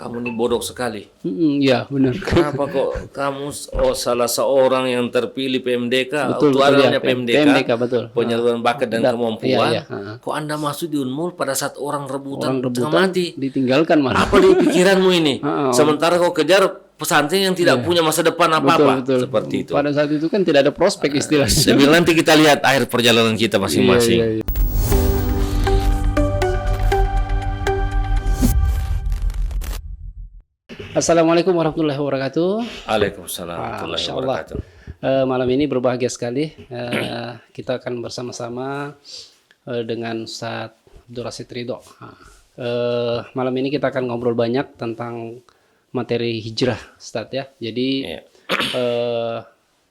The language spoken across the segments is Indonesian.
kamu ini bodoh sekali. Ya benar. Kenapa kok kamu salah seorang yang terpilih PMDK, Betul, itu betul, adanya ya. PMDK, PMDK, betul. penyaluran bakat dan kemampuan. Iya, iya. Kok Anda masuk di Unmul pada saat orang rebutan tengah Rebutan mati? ditinggalkan malah. Apa di pikiranmu ini? Sementara kau kejar pesantren yang tidak punya masa depan apa-apa. Betul. Seperti itu. Pada saat itu kan tidak ada prospek istilahnya. Sambil nanti kita lihat akhir perjalanan kita masing-masing. Iya. Assalamualaikum warahmatullahi wabarakatuh. Waalaikumsalam warahmatullahi wabarakatuh. Malam ini berbahagia sekali. Kita akan bersama-sama dengan Ustadz Abdul Rasyid Ridho. Malam ini kita akan ngobrol banyak tentang materi hijrah, Ustadz ya. Jadi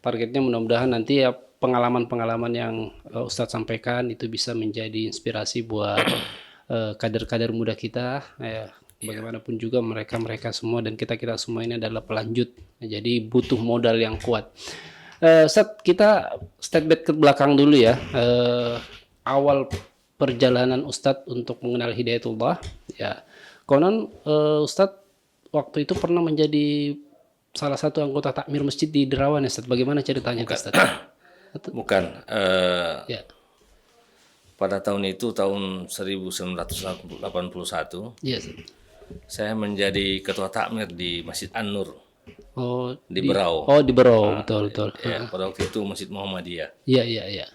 targetnya mudah-mudahan nanti ya pengalaman-pengalaman yang Ustadz sampaikan itu bisa menjadi inspirasi buat kader-kader muda kita. Bagaimanapun juga mereka semua dan kita semua ini adalah pelanjut. Jadi butuh modal yang kuat. Ustadz, kita step back ke belakang dulu ya. Awal perjalanan Ustadz untuk mengenal Hidayatullah. Ya, konon Ustadz waktu itu pernah menjadi salah satu anggota takmir masjid di Derawan ya, Ustadz. Bagaimana ceritanya, Ustadz? Bukan. Ya. Pada tahun itu, tahun 1981, Yes. saya menjadi ketua takmir di Masjid An-Nur di Di Berau. Oh, di Berau, betul. Ya, pada waktu itu Masjid Muhammadiyah. Iya.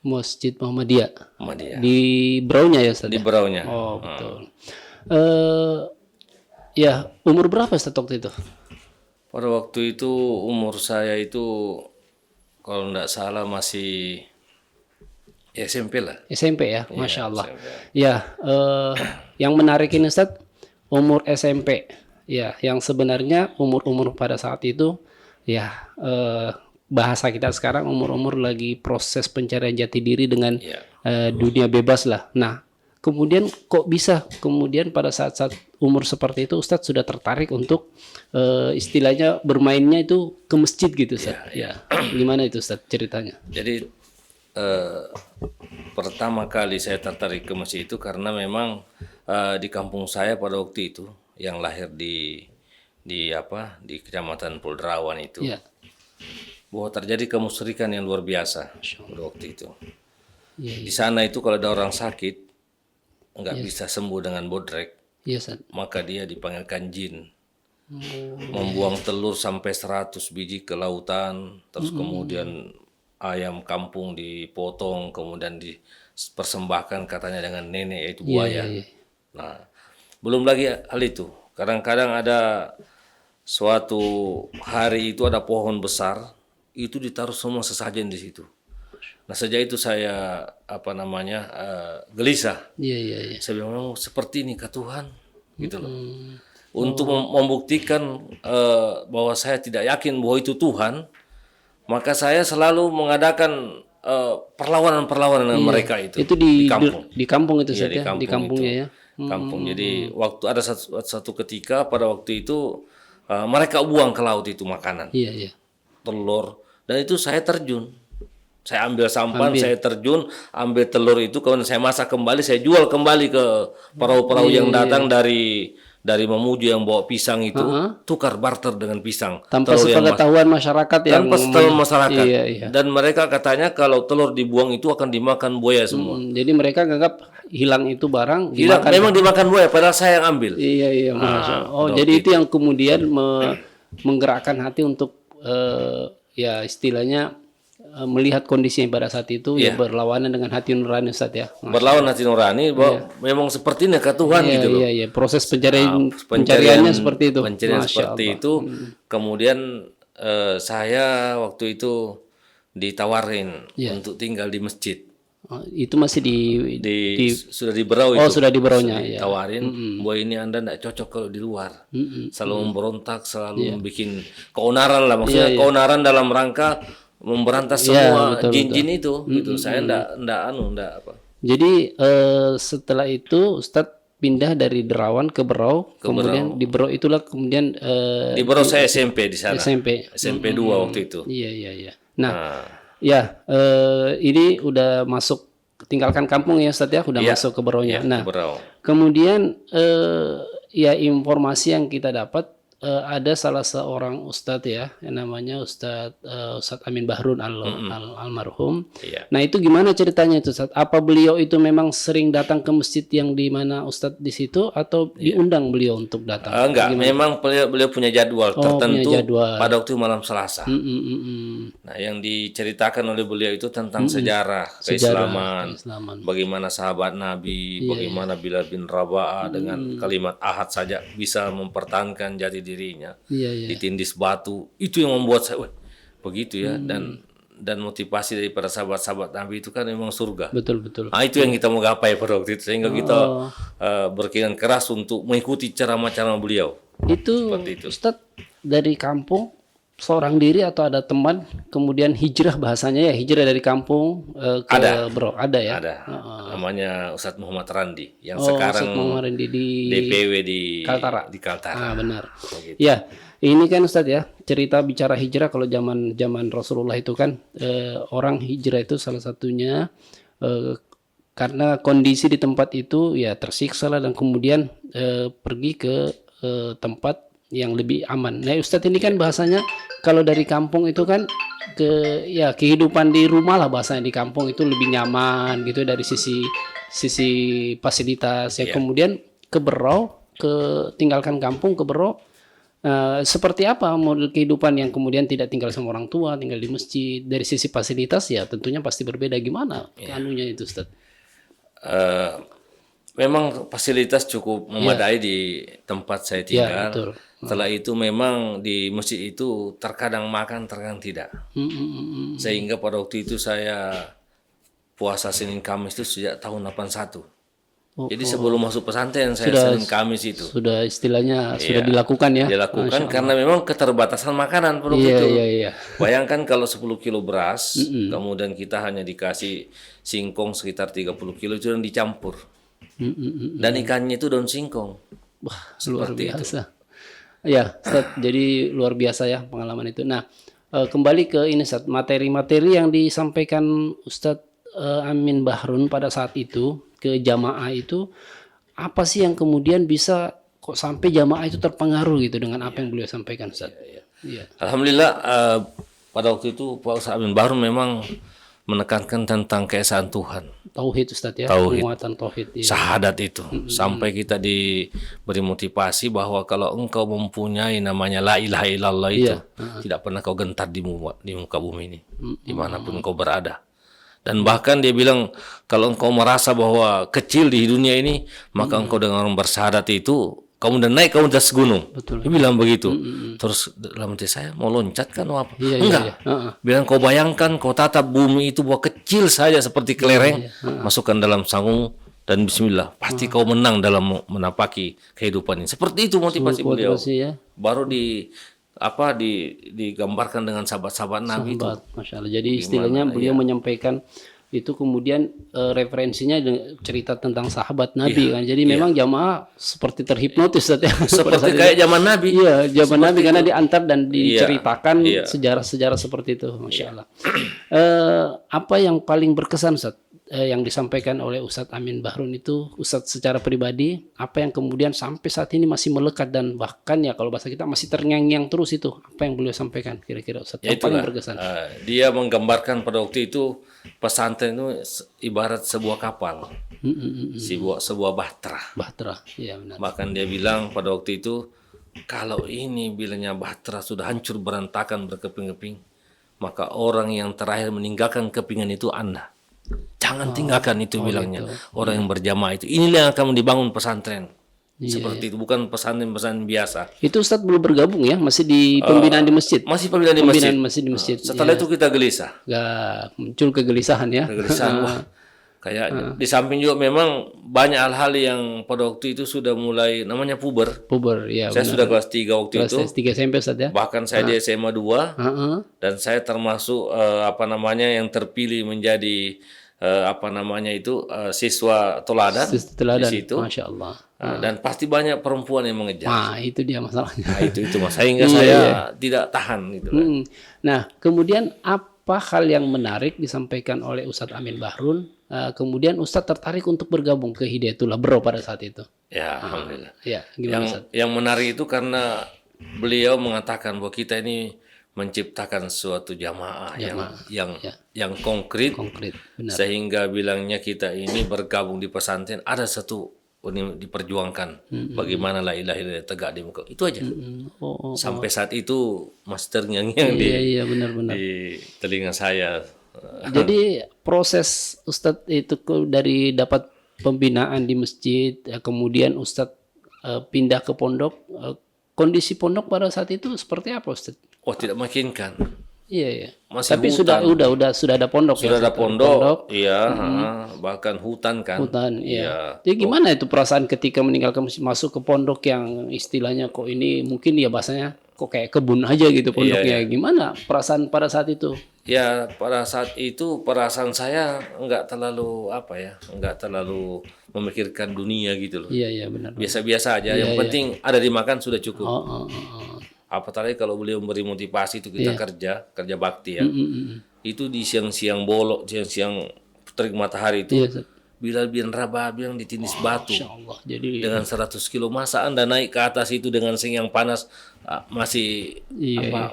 Masjid Muhammadiyah. Di Beraunya ya, Ustadz? Di Beraunya. Oh, betul. Ya, umur berapa Ustadz waktu itu? Pada waktu itu umur saya itu kalau tidak salah masih SMP lah. SMP ya, Masya Allah. SMP. Ya, yang menarik ini Ustadz, umur SMP. Ya, yang sebenarnya umur-umur pada saat itu, ya bahasa kita sekarang umur-umur lagi proses pencarian jati diri dengan dunia bebas lah. Nah, kemudian kok bisa kemudian pada saat-saat umur seperti itu Ustadz sudah tertarik untuk istilahnya bermainnya itu ke masjid gitu Ustadz. Ya. Gimana itu Ustadz ceritanya? Jadi pertama kali saya tertarik ke masjid itu karena memang di kampung saya pada waktu itu yang lahir di Kecamatan Pulderawan itu bahwa terjadi kemusyrikan yang luar biasa pada waktu itu. Di sana itu kalau ada orang sakit nggak bisa sembuh dengan bodrek, maka dia dipanggilkan jin, membuang telur sampai 100 biji ke lautan, terus kemudian ayam kampung dipotong, kemudian dipersembahkan katanya dengan nenek yaitu buaya. Nah, belum lagi hal itu. Kadang-kadang ada suatu hari itu ada pohon besar, itu ditaruh semua sesajen di situ. Nah, sejak itu saya gelisah. Saya bilang seperti ini kah Tuhan, gitu loh. Untuk membuktikan bahwa saya tidak yakin bahwa itu Tuhan, maka saya selalu mengadakan perlawanan dengan mereka itu. Itu di kampung itu ya, di kampungnya ya. Kampung. Jadi waktu ada satu ketika pada waktu itu mereka buang ke laut itu makanan. Telur, dan itu saya terjun. Saya ambil sampan, saya terjun, ambil telur itu, kemudian saya masak kembali, saya jual kembali ke perahu-perahu yang datang dari Mamuju yang bawa pisang itu, tukar barter dengan pisang. Tanpa sepengetahuan masyarakat yang masyarakat. Dan mereka katanya kalau telur dibuang itu akan dimakan buaya semua. Jadi mereka anggap hilang itu barang hilang, memang dimakan buaya, padahal saya yang ambil. Iya. Jadi itu yang kemudian menggerakkan hati untuk ya istilahnya melihat kondisi pada saat itu ya berlawanan dengan hati nurani Ustaz ya. Berlawan hati nurani bahwa memang seperti ini kata Tuhan gitu loh. Iya. Proses pencariannya seperti itu. Pencarian seperti itu. Kemudian saya waktu itu ditawarin untuk tinggal di masjid. Itu masih sudah di Berau itu. Oh, sudah di Beraunya ya. Ditawarin, bahwa ini Anda enggak cocok kalau di luar. Selalu memberontak, selalu bikin keonaran lah, maksudnya keonaran dalam rangka memberantas semua jin-jin itu gitu. Saya enggak apa. Jadi setelah itu Ustadz pindah dari Derawan ke Berau, kemudian di Berau itulah kemudian di Berau saya SMP di sana. SMP 2 waktu itu. Iya. Nah, ini udah masuk tinggalkan kampung ya Ustadz ya, udah masuk ke Beraunya. Nah, kemudian ya informasi yang kita dapat ada salah seorang ustadz ya, yang namanya Ustadz Amin Bahrun almarhum. Iya. Nah itu gimana ceritanya itu Ustadz? Apa beliau itu memang sering datang ke masjid yang di mana Ustadz di situ atau diundang beliau untuk datang? Enggak, Gimana? memang beliau punya jadwal tertentu punya jadwal. pada waktu malam Selasa. Nah, yang diceritakan oleh beliau itu tentang sejarah keislaman, bagaimana sahabat Nabi, bagaimana Bilal bin Rabah dengan kalimat ahad saja bisa mempertahankan jati dirinya, ditindis batu. Itu yang membuat saya, begitu ya, dan motivasi daripada sahabat-sahabat Nabi itu kan memang surga. Betul. Nah, itu yang kita mau gapai pada waktu itu, sehingga kita berkeinginan keras untuk mengikuti ceramah-ceramah beliau. Itu Ustadz dari kampung seorang diri atau ada teman kemudian hijrah, bahasanya ya hijrah dari kampung ke ada ya? Ada. Namanya Ustadz Muhammad Randi yang sekarang Ustadz Muhammad Randi di DPW di Ah Kaltara. benar. Begitu. Ya, ini kan Ustadz ya, cerita bicara hijrah kalau zaman Rasulullah itu kan orang hijrah itu salah satunya karena kondisi di tempat itu ya tersiksa lah, dan kemudian pergi ke tempat yang lebih aman. Nah Ustadz ini kan bahasanya kalau dari kampung itu kan kehidupan di rumah lah, bahasanya di kampung itu lebih nyaman gitu dari sisi fasilitas ya. Kemudian ke Berau, tinggalkan kampung ke Berau, seperti apa model kehidupan yang kemudian tidak tinggal sama orang tua, tinggal di masjid. Dari sisi fasilitas ya tentunya pasti berbeda. Gimana anunya itu Ustadz? Memang fasilitas cukup memadai di tempat saya tinggal. Ya, betul. Setelah itu memang di masjid itu terkadang makan, terkadang tidak. Sehingga pada waktu itu saya puasa Senin Kamis itu sejak tahun 81. Jadi sebelum masuk pesantren saya Senin Kamis itu. Sudah istilahnya sudah dilakukan ya. Dilakukan karena memang keterbatasan makanan pada waktu itu. Iya. Bayangkan kalau 10 kilo beras, kemudian kita hanya dikasih singkong sekitar 30 kilo itu dan dicampur. Dan ikannya itu daun singkong. Wah, luar biasa. Ya, Ustadz, jadi luar biasa ya pengalaman itu. Nah, kembali ke ini Ustadz, materi-materi yang disampaikan Ustadz Amin Bahrun pada saat itu ke jamaah itu, apa sih yang kemudian bisa kok sampai jamaah itu terpengaruh gitu dengan apa yang beliau sampaikan Ustadz? Iya. Alhamdulillah pada waktu itu Pak Ustadz Amin Bahrun memang menekankan tentang keesaan Tuhan. Tauhid Ustadz ya, penguatan tauhid. Ya. Syahadat itu. Sampai kita diberi motivasi bahwa kalau engkau mempunyai namanya la ilaha illallah itu, tidak pernah kau gentar di muka bumi ini, dimanapun engkau berada. Dan bahkan dia bilang, kalau engkau merasa bahwa kecil di dunia ini, maka engkau dengan orang bersyahadat itu, kamu udah naik, kamu udah segunung. Dia bilang begitu. Terus dalam hati saya, mau loncat kan apa? Enggak. Bilang kau bayangkan, kau tatap bumi itu bahwa kecil saja seperti kelereng, masukkan dalam sangung dan bismillah. Pasti kau menang dalam menapaki kehidupan ini. Seperti itu motivasi beliau. Ya. Baru digambarkan dengan sahabat-sahabat Nabi itu. Masya Allah. Jadi istilahnya beliau menyampaikan itu kemudian referensinya cerita tentang sahabat Nabi kan. Jadi memang jamaah seperti terhipnotis ya. Seperti kayak zaman Nabi. Iya, zaman Nabi karena diantar dan diceritakan sejarah-sejarah seperti itu. Masya Allah. Apa yang paling berkesan Ustaz? Yang disampaikan oleh Ustadz Amin Bahrun itu, Ustadz secara pribadi, apa yang kemudian sampai saat ini masih melekat dan bahkan ya kalau bahasa kita masih terngiang-ngiang terus itu, apa yang beliau sampaikan kira-kira Ustadz yang paling berkesan? Dia menggambarkan pada waktu itu pesantren itu ibarat sebuah kapal, sebuah bahtera. Ya, benar. Bahkan dia bilang pada waktu itu, kalau ini bilanya bahtera sudah hancur berantakan berkeping-keping, maka orang yang terakhir meninggalkan kepingan itu Anda. Jangan tinggalkan itu bilangnya. Orang yang berjamaah itu. Inilah yang akan dibangun pesantren. Seperti itu. Bukan pesantren biasa. Itu Ustadz belum bergabung ya? Masih di pembinaan di masjid? Masih pembinaan di masjid. Setelah itu kita gelisah. Gak muncul kegelisahan ya? Kegelisahan. Wah, kayak di samping juga memang banyak hal-hal yang pada waktu itu sudah mulai namanya puber. Ya. Saya sudah kelas 3 waktu itu. Kelas 3 SMP Ustadz ya? Bahkan saya di SMA 2. Dan saya termasuk yang terpilih menjadi siswa teladan di situ. Masya Allah. Dan pasti banyak perempuan yang mengejar. Nah, itu dia masalahnya. Nah, itu mas. Sehingga saya tidak tahan gitu. Nah, kemudian apa hal yang menarik disampaikan oleh Ustadz Amin Bahrun, kemudian Ustadz tertarik untuk bergabung ke Hidayatullah Bro pada saat itu? Ya, alhamdulillah. Ya, gimana Ustadz? Yang menarik itu karena beliau mengatakan bahwa kita ini menciptakan suatu jamaah yang konkret, benar. sehingga bilangnya kita ini bergabung di pesantren ada satu ini diperjuangkan bagaimana la ilaha illallah tegak di muka itu aja. Sampai saat itu Mas terngiang-ngiang benar-benar di telinga saya. Jadi proses Ustadz itu dari dapat pembinaan di masjid, kemudian Ustadz pindah ke pondok, kondisi pondok pada saat itu seperti apa Ustadz? Oh, tidak makinkan. Iya. Masih tapi hutan. sudah ada pondok. Sudah ada pondok. Iya, bahkan hutan kan. Hutan, iya. Jadi gimana itu perasaan ketika meninggalkan masuk ke pondok yang istilahnya kok ini mungkin ya bahasanya kok kayak kebun aja gitu pondoknya. Gimana perasaan pada saat itu? Ya, pada saat itu perasaan saya enggak terlalu enggak terlalu memikirkan dunia gitu loh. Iya, benar. Biasa-biasa aja. Yang penting ada dimakan sudah cukup. Apalagi kalau beliau memberi motivasi itu kita kerja bakti ya. Itu di siang-siang bolok, siang-siang terik matahari itu. Bilal bin Rabah bilang ditindis batu. Allah. Jadi dengan 100 kilo masa Anda naik ke atas itu dengan sing yang panas masih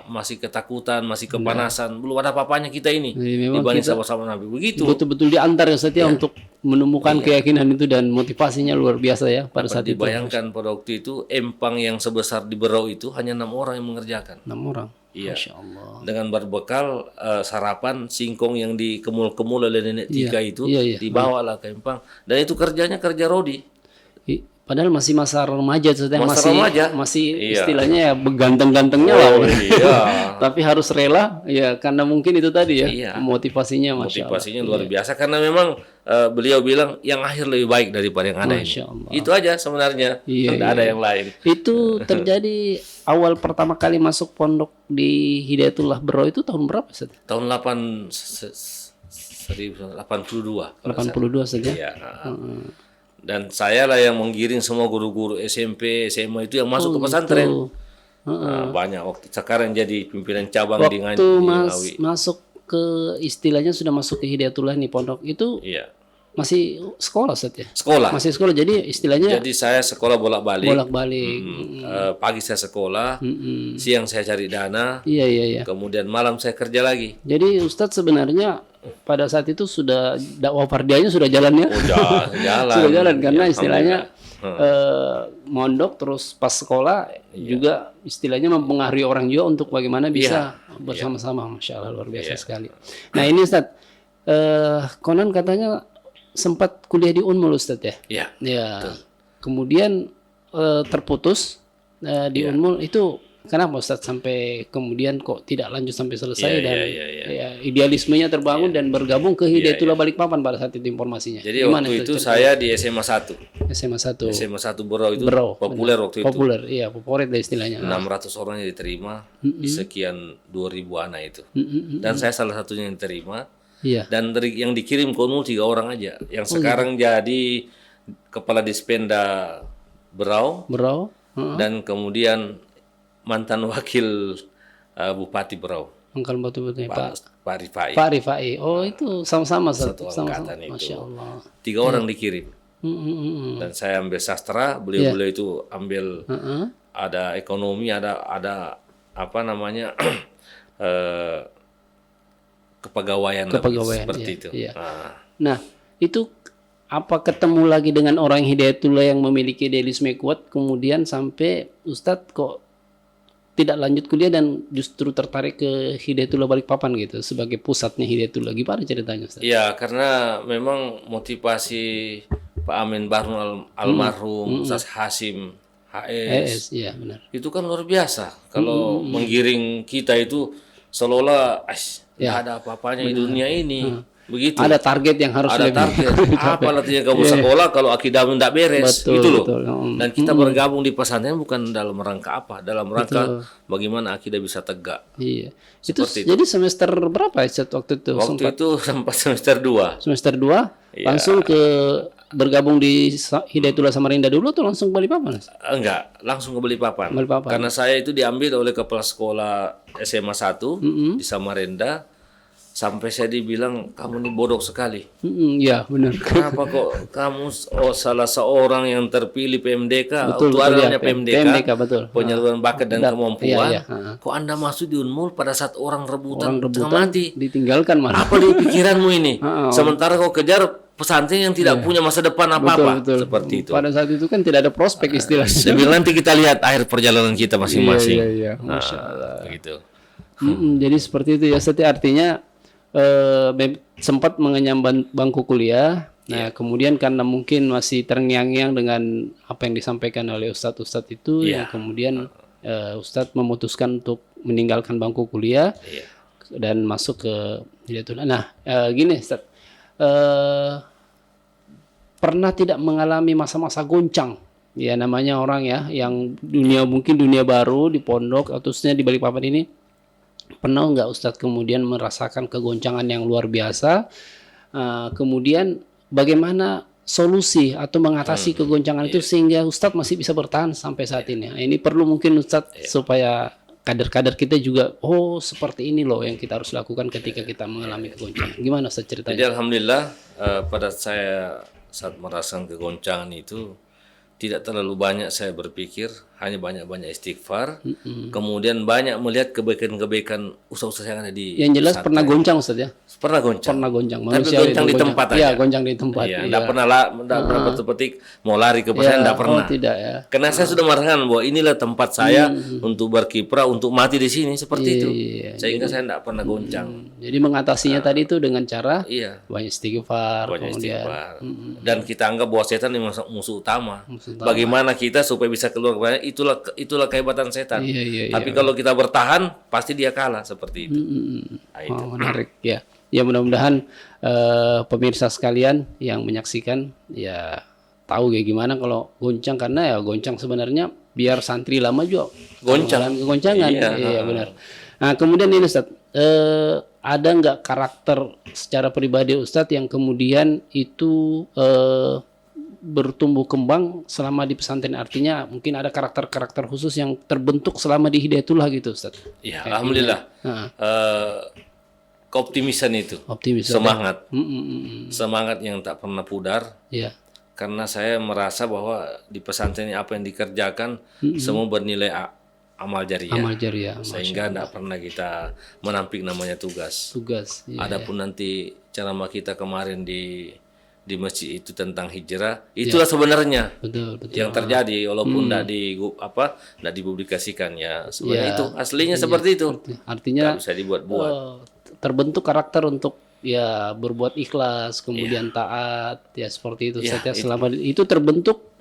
masih ketakutan, masih kepanasan. Belum ada apa-apanya kita ini dibanding sama-sama Nabi. Begitu. Betul-betul diantar ya setia untuk menemukan keyakinan itu dan motivasinya luar biasa ya pada saat itu. Dibayangkan pada waktu itu empang yang sebesar di Berau itu hanya 6 orang yang mengerjakan. 6 orang. Iya. Masya Allah. Dengan berbekal sarapan singkong yang dikemul-kemul oleh nenek tiga itu dibawalah ke empang dan itu kerjanya kerja rodi. Padahal masih masa remaja, masih istilahnya ya beganteng-gantengnya lah. Tapi harus rela ya karena mungkin itu tadi ya motivasinya motivasinya luar biasa karena memang beliau bilang yang akhir lebih baik daripada yang ada ini. Itu aja sebenarnya. Tidak ada yang lain. Itu terjadi awal pertama kali masuk pondok di Hidayatullah Bro itu tahun berapa Ustaz? Tahun 1982 saja. Iya. Dan saya lah yang menggiring semua guru-guru SMP, SMA itu yang masuk ke pesantren. Banyak waktu sekarang jadi pimpinan cabang di Ngawi. Masuk ke istilahnya sudah masuk ke Hidayatullah nih pondok itu. Iya. Masih sekolah Ustaz ya? Sekolah. Masih sekolah. Jadi istilahnya jadi saya sekolah bolak-balik. Pagi saya sekolah, siang saya cari dana. Iya. Kemudian malam saya kerja lagi. Jadi Ustadz sebenarnya pada saat itu sudah dakwah fardiyahnya sudah jalan ya? Jalan. Sudah jalan karena istilahnya mondok terus pas sekolah juga istilahnya mempengaruhi orang juga untuk bagaimana bisa bersama-sama. Masya Allah luar biasa sekali. Nah ini Ustadz, konon katanya sempat kuliah di Unmul Ustadz ya? Iya. Ya. Kemudian terputus di Unmul itu kenapa Ustadz sampai kemudian kok tidak lanjut sampai selesai ya, idealismenya terbangun dan bergabung ke Hidayatullah Balikpapan pada saat itu informasinya. Jadi waktu itu saya di SMA 1. SMA 1 Berau itu populer waktu itu. Populer, iya favorit lah istilahnya. 600 orang yang diterima di sekian 2000 anak itu. Dan saya salah satunya yang diterima. Iya. Dan yang dikirim ke Unmul 3 orang aja. Yang sekarang jadi kepala Dispenda Berau. Dan kemudian mantan wakil Bupati Berau. Angkal Batu-Batu Pak Rifai. Pak Rifai. Oh itu sama-sama satu angkatan itu. Masya Allah. 3 orang dikirim. Dan saya ambil sastra, beliau itu ambil ada ekonomi, ada apa namanya kepegawaian seperti itu. Iya. Nah, itu apa ketemu lagi dengan orang Hidayatullah yang memiliki idealisme kuat kemudian sampai Ustadz kok tidak lanjut kuliah dan justru tertarik ke Hidayatullah Balikpapan gitu sebagai pusatnya Hidayatullah. Gimana ceritanya Ustadz? Ya, karena memang motivasi Pak Amin Bahrun almarhum Ustaz Hasim HS. Iya, benar. Itu kan luar biasa. Kalau menggiring kita itu seolah-olah ada apa-apanya di dunia ini. Begitu. Ada target yang harus apa artinya kamu sekolah kalau akidahmu tidak beres? Itu loh. Dan kita bergabung di pesantren bukan dalam rangka apa? Dalam rangka bagaimana akidah bisa tegak. Iya. Itu. Jadi semester berapa waktu itu? Waktu itu sempat semester 2. Semester 2 langsung ke bergabung di Hidayatullah Samarinda dulu atau langsung ke Balikpapan? Enggak, langsung ke Balikpapan. Karena saya itu diambil oleh kepala sekolah SMA 1 di Samarinda. Sampai saya dibilang kamu ini bodoh sekali. Iya benar. Kenapa kok kamu salah seorang yang terpilih PMDK? Betul, Itu betul, adanya ya, PMDK, PMDK, betul. penyaluran bakat dan kemampuan. Iya, Kok Anda masuk di Unmul pada saat orang rebutan tengah Rebutan mati? ditinggalkan malah. Apa di pikiranmu ini? Sementara kau kejar pesantren yang tidak punya masa depan apa-apa. Betul. Seperti itu. Pada saat itu kan tidak ada prospek istilahnya. Saya bilang nanti kita lihat akhir perjalanan kita masing-masing. Iya. Masya Allah. Begitu. Jadi seperti itu ya, artinya sempat mengenyam bangku kuliah. Nah, kemudian karena mungkin masih terngiang-ngiang dengan apa yang disampaikan oleh ustadz-ustadz itu, yang kemudian ustadz memutuskan untuk meninggalkan bangku kuliah dan masuk ke Hidayatullah. Nah, gini ustadz, pernah tidak mengalami masa-masa goncang? Ya namanya orang ya, yang mungkin dunia baru di pondok atau khususnya di Balikpapan ini. Pernah nggak Ustadz kemudian merasakan kegoncangan yang luar biasa? Kemudian bagaimana solusi atau mengatasi kegoncangan itu sehingga Ustadz masih bisa bertahan sampai saat ini? Nah, ini perlu mungkin Ustadz supaya kader-kader kita juga, seperti ini loh yang kita harus lakukan ketika kita mengalami kegoncangan. Gimana Ustadz ceritanya? Jadi alhamdulillah pada saya saat merasakan kegoncangan itu tidak terlalu banyak saya berpikir, hanya banyak-banyak istighfar. Kemudian banyak melihat kebaikan-kebaikan usaha-usaha yang ada di Yang jelas pesantren. pernah goncang Ustaz ya? Pernah goncang. Pernah goncang. Tapi Manusiawi goncang itu di tempat aja. Iya, goncang di tempat. Iya, enggak pernah petik mau lari ke pesantren, enggak pernah. Tidak ya. Karena saya sudah merasakan bahwa inilah tempat saya untuk berkiprah, untuk mati di sini seperti itu. Sehingga saya enggak pernah goncang. Jadi mengatasinya tadi itu dengan cara Iya. banyak istighfar, Banyak kemudian istighfar. Dan kita anggap bahwa setan memang musuh utama. Bagaimana kita supaya bisa keluar banyak, itulah kehebatan setan. Iya. Tapi kalau kita bertahan, pasti dia kalah seperti itu. Nah, itu. Menarik ya. Ya mudah-mudahan pemirsa sekalian yang menyaksikan ya tahu kayak gimana kalau goncang, karena ya goncang sebenarnya biar santri lama juga Goncang. kegoncangan. Iya benar. Nah kemudian ini Ustadz, ada nggak karakter secara pribadi Ustadz yang kemudian itu bertumbuh kembang selama di pesantren, artinya mungkin ada karakter-karakter khusus yang terbentuk selama di Hidayatullah gitu Ustaz? Ya, alhamdulillah. Keoptimisan itu, Optimis, semangat, semangat yang tak pernah pudar. Ya. Karena saya merasa bahwa di pesantren ini apa yang dikerjakan semua bernilai amal jariah. Amal jariah. Sehingga tidak pernah kita menampik namanya tugas. Ya. Adapun nanti ceramah kita kemarin di masjid itu tentang hijrah, itulah sebenarnya Betul. yang terjadi, walaupun tidak dipublikasikan ya. Sebenarnya itu aslinya seperti itu. Artinya Nggak bisa dibuat-buat. terbentuk karakter untuk ya berbuat ikhlas, kemudian taat, ya seperti itu Ustaz ya. Selama itu terbentuk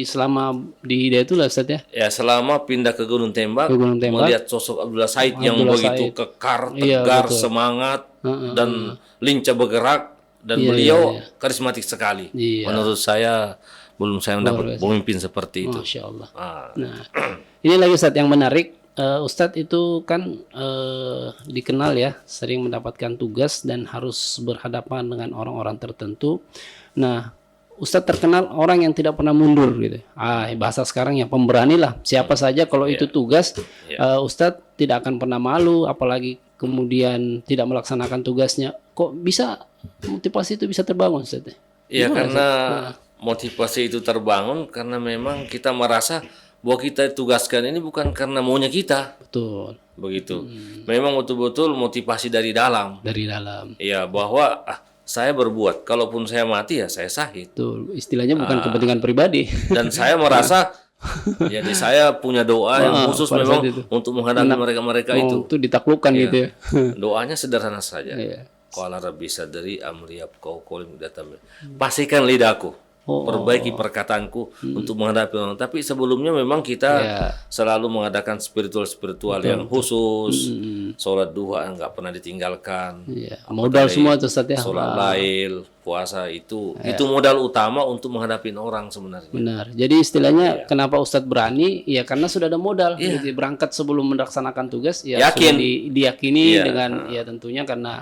selama di Hidayatullah Ustaz ya. Ya selama pindah ke Gunung Tembak, melihat sosok Abdullah Said yang begitu kekar, tegar, semangat dan lincah bergerak, dan beliau karismatik sekali. Menurut saya belum saya mendapat pemimpin seperti itu. Masya Allah. Nah, ini lagi Ustaz yang menarik. Ustadz itu kan dikenal ya sering mendapatkan tugas dan harus berhadapan dengan orang-orang tertentu. Nah, Ustadz terkenal orang yang tidak pernah mundur gitu. Bahasa sekarang yang pemberani lah. Siapa saja kalau itu tugas, Ustadz tidak akan pernah malu, apalagi kemudian tidak melaksanakan tugasnya. Kok bisa motivasi itu bisa terbangun Ustadz? Iya, karena motivasi itu terbangun karena memang kita merasa bahwa kita tugaskan ini bukan karena maunya kita. Betul. Begitu. Memang betul-betul motivasi dari dalam. Dari dalam. Iya, bahwa saya berbuat, kalaupun saya mati ya saya syahid. Betul. Istilahnya bukan kepentingan pribadi. Dan saya merasa jadi saya punya doa yang khusus memang untuk menghadapi mereka-mereka itu. Itu ditaklukkan gitu ya. Doanya sederhana saja. Qala rabbi sadri amri yabqau qawli datam. Pastikan lidahku, perbaiki perkataanku untuk menghadapi orang. Tapi sebelumnya memang kita selalu mengadakan spiritual yang khusus, sholat duha nggak pernah ditinggalkan. Modal semua tuh Ustaz ya. Sholat lail, puasa itu modal utama untuk menghadapi orang sebenarnya. Benar. Jadi istilahnya kenapa Ustadz berani? Ya karena sudah ada modal. Jadi berangkat sebelum melaksanakan tugas, ya yakin. Sudah diyakini dengan ya tentunya karena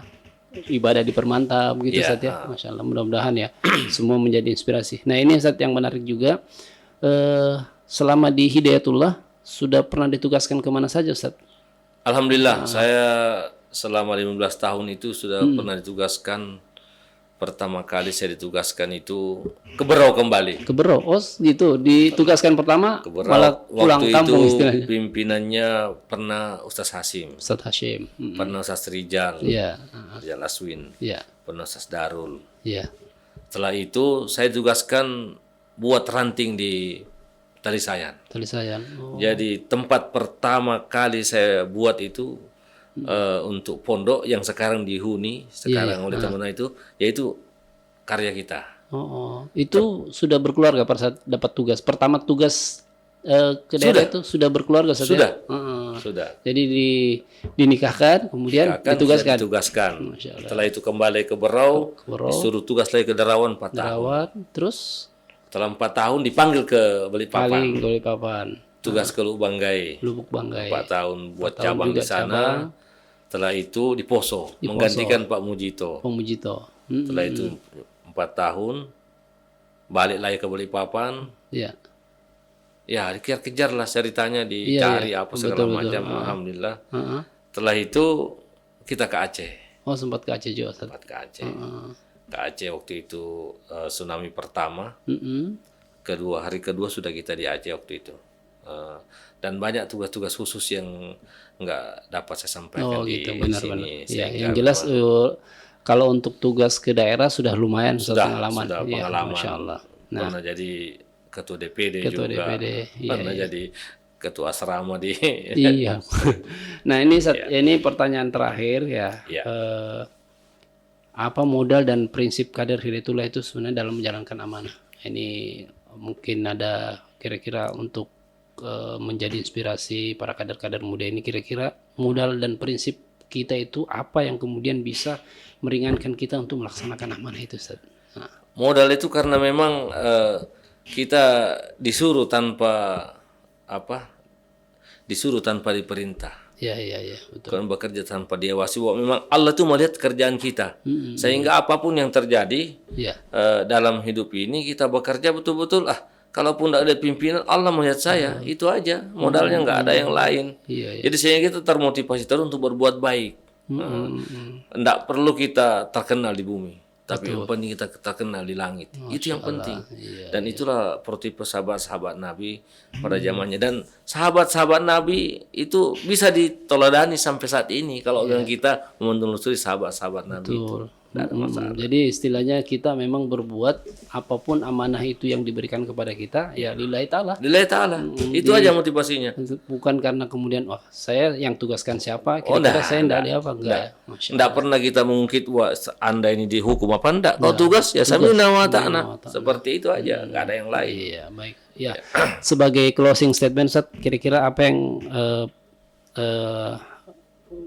ibadah dipermantap gitu Ustadz ya. Masya Allah, mudah-mudahan ya semua menjadi inspirasi. Nah ini Ustadz yang menarik juga, selama di Hidayatullah sudah pernah ditugaskan kemana saja Ustadz? Alhamdulillah saya selama 15 tahun itu sudah pernah ditugaskan. Pertama kali saya ditugaskan itu ke Berau kembali. Ke Berau, oh gitu, ditugaskan pertama Ke Berau. malah pulang Waktu kampung itu istilahnya. pimpinannya pernah Ustaz Hasim, Ustadz Hashim. pernah Ustaz Rijal, Iya, Rijal Aswin, iya, pernah Ustaz Darul. iya. Setelah itu saya tugaskan buat ranting di Tali Sayan. Tali sayang. Oh, Jadi tempat pertama kali saya buat itu untuk pondok yang sekarang dihuni sekarang oleh teman itu, yaitu karya kita. Itu sudah berkeluarga pada saat dapat tugas. Pertama tugas ke daerah itu sudah berkeluarga Ustadz, Sudah. ya? Sudah. Jadi dinikahkan, kemudian Akan ditugaskan. ditugaskan. Masya Allah. Setelah itu kembali ke Berau, Berau. disuruh tugas lagi ke Derawan 4 tahun. Rawat, terus Setelah 4 tahun dipanggil ke Balikpapan. paling Balikpapan, Tugas ke Lubuk Banggai. Lubuk Banggai. 4 tahun buat tahun cabang juga di sana. Setelah itu di Poso, menggantikan Pak Mujito. Pemujito. Setelah itu 4 tahun balik lagi ke Balikpapan. Iya. Ya, dikejar-kejar lah ceritanya, dicari apa segala macam. Alhamdulillah. Setelah itu kita ke Aceh. Oh, sempat ke Aceh juga, Ustadz. Sempat ke Aceh. Ke Aceh waktu itu tsunami pertama. Hari kedua sudah kita di Aceh waktu itu. Dan banyak tugas-tugas khusus yang nggak dapat saya sampaikan di sini. Ya, yang jelas kalau untuk tugas ke daerah sudah lumayan pengalaman. Sudah Ya, pengalaman. Masya Allah. Nah, Pernah jadi ketua DPD Ketua juga. DPD, iya, Pernah jadi ketua asrama di. iya. Nah, ini pertanyaan terakhir ya. Iya. Apa modal dan prinsip kader Hidayatullah itu sebenarnya dalam menjalankan amanah? Ini mungkin ada kira-kira untuk menjadi inspirasi para kader-kader muda ini, kira-kira modal dan prinsip kita itu apa yang kemudian bisa meringankan kita untuk melaksanakan amanah itu, Ustaz? Nah. Modal itu karena memang kita disuruh tanpa diperintah. Ya, betul. Kan bekerja tanpa diawasi. Memang Allah tuh melihat kerjaan kita. Sehingga apapun yang terjadi dalam hidup ini kita bekerja betul-betul. Kalaupun tidak ada pimpinan, Allah melihat saya. Itu aja. Modalnya nggak ada yang lain. Jadi sehingga kita termotivasi terus untuk berbuat baik. Tidak perlu kita terkenal di bumi, tapi yang penting kita terkenal di langit. Itu yang penting. Dan itulah prototipe sahabat-sahabat Nabi pada zamannya. Dan sahabat-sahabat Nabi itu bisa diteladani sampai saat ini kalau dengan kita menelusuri sahabat-sahabat Nabi itu. Jadi istilahnya kita memang berbuat apapun amanah itu yang diberikan kepada kita, ya lillahi ta'ala. Lillahi ta'ala. Itu aja motivasinya. Bukan karena kemudian saya yang tugaskan siapa, kira-kira saya enggak ada apa, enggak. Enggak pernah kita mengungkit Anda ini dihukum apa enggak. Kalau tugas ya sambil nama ta'ala. Seperti itu aja, enggak ada yang lain. Iya, baik. Ya, sebagai closing statement, Ustaz, kira-kira apa yang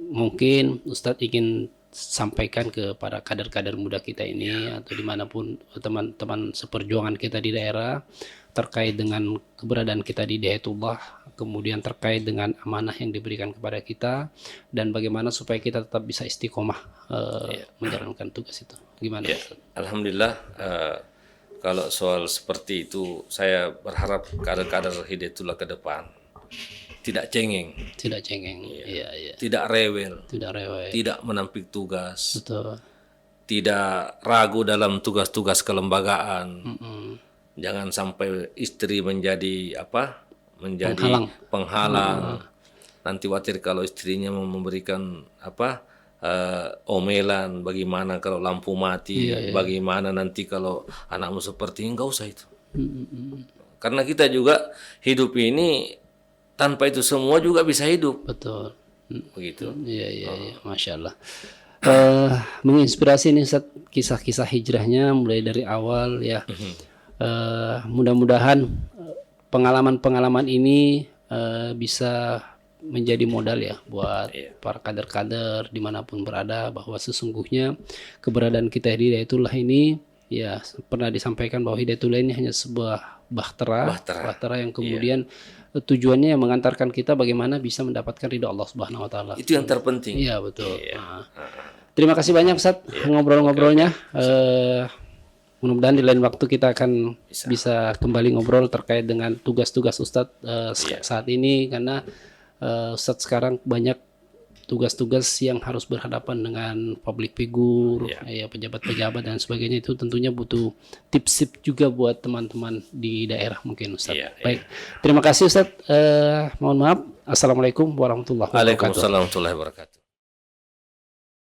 mungkin Ustadz ingin sampaikan kepada kader-kader muda kita ini atau dimanapun teman-teman seperjuangan kita di daerah terkait dengan keberadaan kita di Hidayatullah, kemudian terkait dengan amanah yang diberikan kepada kita dan bagaimana supaya kita tetap bisa istiqomah menjalankan tugas itu. Gimana? Alhamdulillah, kalau soal seperti itu saya berharap kader-kader Hidayatullah ke depan tidak cengeng, tidak rewel, tidak menampik tugas, betul, tidak ragu dalam tugas-tugas kelembagaan. Jangan sampai istri menjadi penghalang. Nanti khawatir kalau istrinya memberikan omelan, bagaimana kalau lampu mati, bagaimana nanti kalau anakmu seperti ini, enggak usah itu. Karena kita juga hidup ini tanpa itu semua juga bisa hidup. Betul. Begitu. Iya. Masya Allah. Menginspirasi nih Ustaz, kisah-kisah hijrahnya mulai dari awal ya. Mudah-mudahan pengalaman-pengalaman ini bisa menjadi modal ya buat para kader-kader dimanapun berada, bahwa sesungguhnya keberadaan kita di Hidayatullah ini ya pernah disampaikan bahwa Hidayatullah ini hanya sebuah bahtera yang kemudian tujuannya yang mengantarkan kita bagaimana bisa mendapatkan ridha Allah Subhanahu wa taala. Itu yang terpenting. Iya, betul. Terima kasih banyak Ustaz ngobrol-ngobrolnya. Mudah-mudahan di lain waktu kita akan bisa kembali ngobrol terkait dengan tugas-tugas Ustaz saat ini, karena Ustaz sekarang banyak tugas-tugas yang harus berhadapan dengan public figure, Ya. ya pejabat-pejabat dan sebagainya, itu tentunya butuh tips juga buat teman-teman di daerah mungkin Ustaz. Iya, Baik, terima kasih Ustaz. Mohon maaf. Assalamualaikum warahmatullahi wabarakatuh. Waalaikumsalam warahmatullahi wabarakatuh.